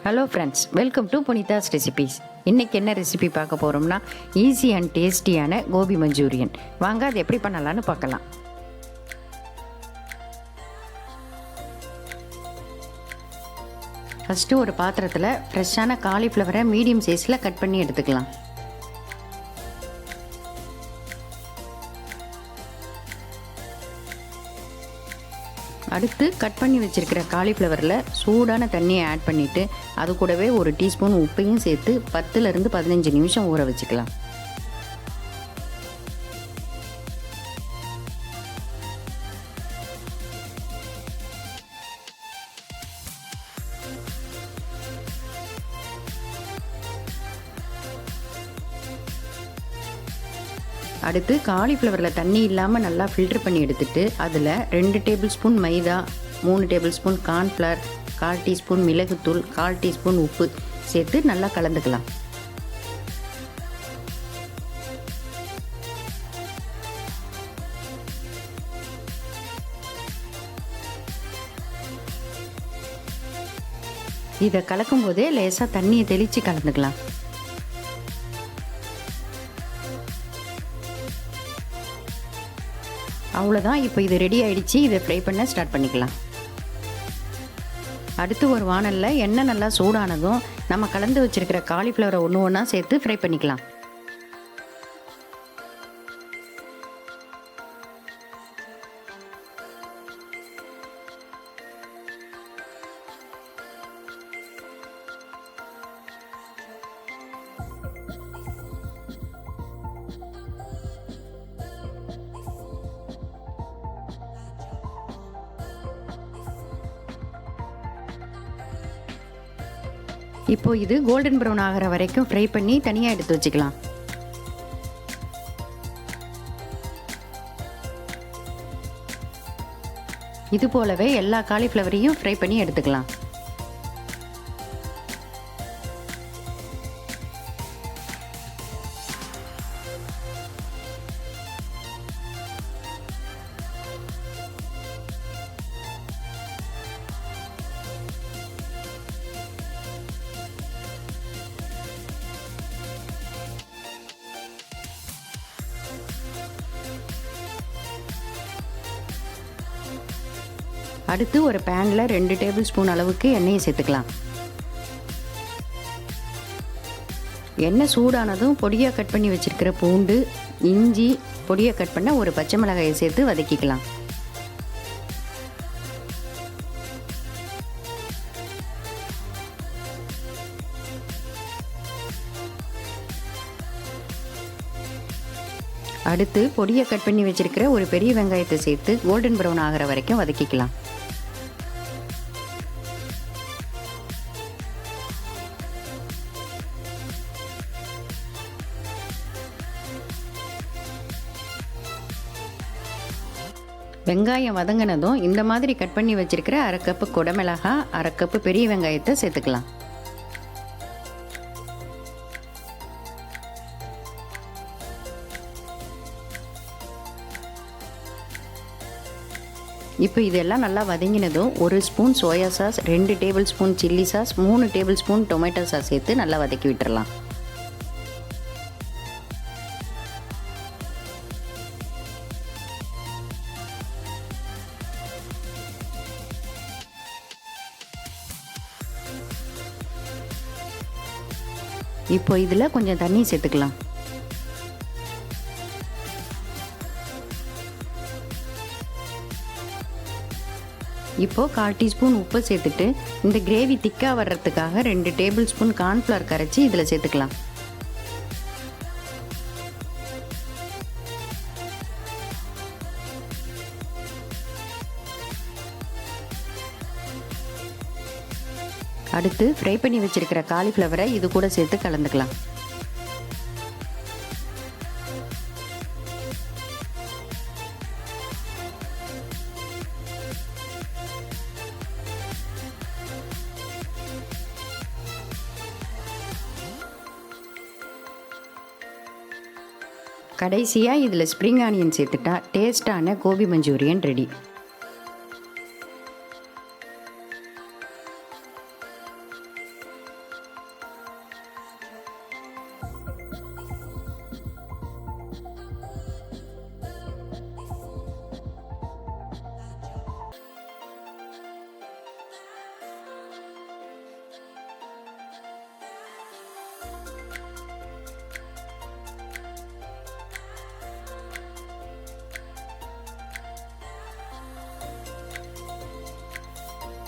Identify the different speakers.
Speaker 1: Hello friends, welcome to புனிதாஸ் recipes. இன்றைக்கி என்ன recipe பார்க்க போகிறோம்னா ஈஸி அண்ட் டேஸ்டியான கோபி மஞ்சூரியன். வாங்க அது எப்படி பண்ணலான்னு பார்க்கலாம். ஃபஸ்ட்டு ஒரு பாத்திரத்தில் ஃப்ரெஷ்ஷான காலிஃப்ளவரை மீடியம் சைஸில் கட் பண்ணி எடுத்துக்கலாம். அடுத்து கட் பண்ணி வச்சுருக்கிற காலிஃப்ளவரில் சூடான தண்ணியை ஆட் பண்ணிவிட்டு அது கூடவே ஒரு டீஸ்பூன் உப்பையும் சேர்த்து 10லேருந்து 15 நிமிஷம் ஊற வச்சுக்கலாம். அடுத்து காலிஃப்ளவரில் தண்ணி இல்லாமல் நல்லா ஃபில்டர் பண்ணி எடுத்துட்டு அதில் 2 டேபிள் ஸ்பூன் மைதா, 3 டேபிள் ஸ்பூன் கார்ன்ஃப்ளவர், 1/4 டீஸ்பூன் மிளகுத்தூள், 1/4 டீஸ்பூன் உப்பு சேர்த்து நல்லா கலந்துக்கலாம். இதை கலக்கும் போதே லேசாக தண்ணியை தெளித்து கலந்துக்கலாம். அவ்வளோதான், இப்போ இது ரெடி ஆகிடுச்சு. இதை ஃப்ரை பண்ண ஸ்டார்ட் பண்ணிக்கலாம். அடுத்து ஒரு வானலில் எண்ணெய் நல்லா சூடானதும் நம்ம கலந்து வச்சுருக்கிற காலிஃப்ளவரை ஒன்று ஒன்றா சேர்த்து ஃப்ரை பண்ணிக்கலாம். இப்போ இது கோல்டன் ப்ரௌன் ஆகிற வரைக்கும் ஃப்ரை பண்ணி தனியாக எடுத்து வச்சுக்கலாம். இது போலவே எல்லா காலிஃப்ளவரையும் ஃப்ரை பண்ணி எடுத்துக்கலாம். அடுத்து ஒரு பேனில் 2 டேபிள் ஸ்பூன் அளவுக்கு எண்ணெயை சேர்த்துக்கலாம். எண்ணெய் சூடானதும் பொடியாக கட் பண்ணி வச்சுருக்கிற பூண்டு, இஞ்சி, பொடியாக கட் பண்ண ஒரு பச்சை மிளகாயை சேர்த்து வதக்கிக்கலாம். அடுத்து பொடியை கட் பண்ணி வச்சுருக்கிற ஒரு பெரிய வெங்காயத்தை சேர்த்து கோல்டன் ப்ரௌன் ஆகிற வரைக்கும் வதக்கிக்கலாம். வெங்காயம் வதங்கினதும் இந்த மாதிரி கட் பண்ணி வச்சிருக்கிற 1/2 கப்பு குடமிளகாய், 1/2 கப்பு பெரிய வெங்காயத்தை சேர்த்துக்கலாம். இப்போ இதெல்லாம் நல்லா வதங்கினதும் 1 spoon soya sauce, 2 table spoon chilli sauce, 3 table spoon tomato sauce சேர்த்து நல்லா வதக்கி விட்டுறலாம். இப்போ இதில் கொஞ்சம் தண்ணி சேர்த்துக்கலாம். இப்போ 1/4 டீஸ்பூன் உப்பு சேர்த்துட்டு இந்த கிரேவி திக்காக வர்றதுக்காக 2 டேபிள் ஸ்பூன் கார்ன்ஃப்ளவர் கரைச்சி இதில் சேர்த்துக்கலாம். அடுத்து ஃப்ரை பண்ணி வச்சிருக்கிற காலிஃப்ளவரை இது கூட சேர்த்து கலந்துக்கலாம். கடைசியாக இதில் ஸ்ப்ரிங் ஆனியன் சேர்த்துட்டா டேஸ்டான கோபி மஞ்சூரியன் ரெடி.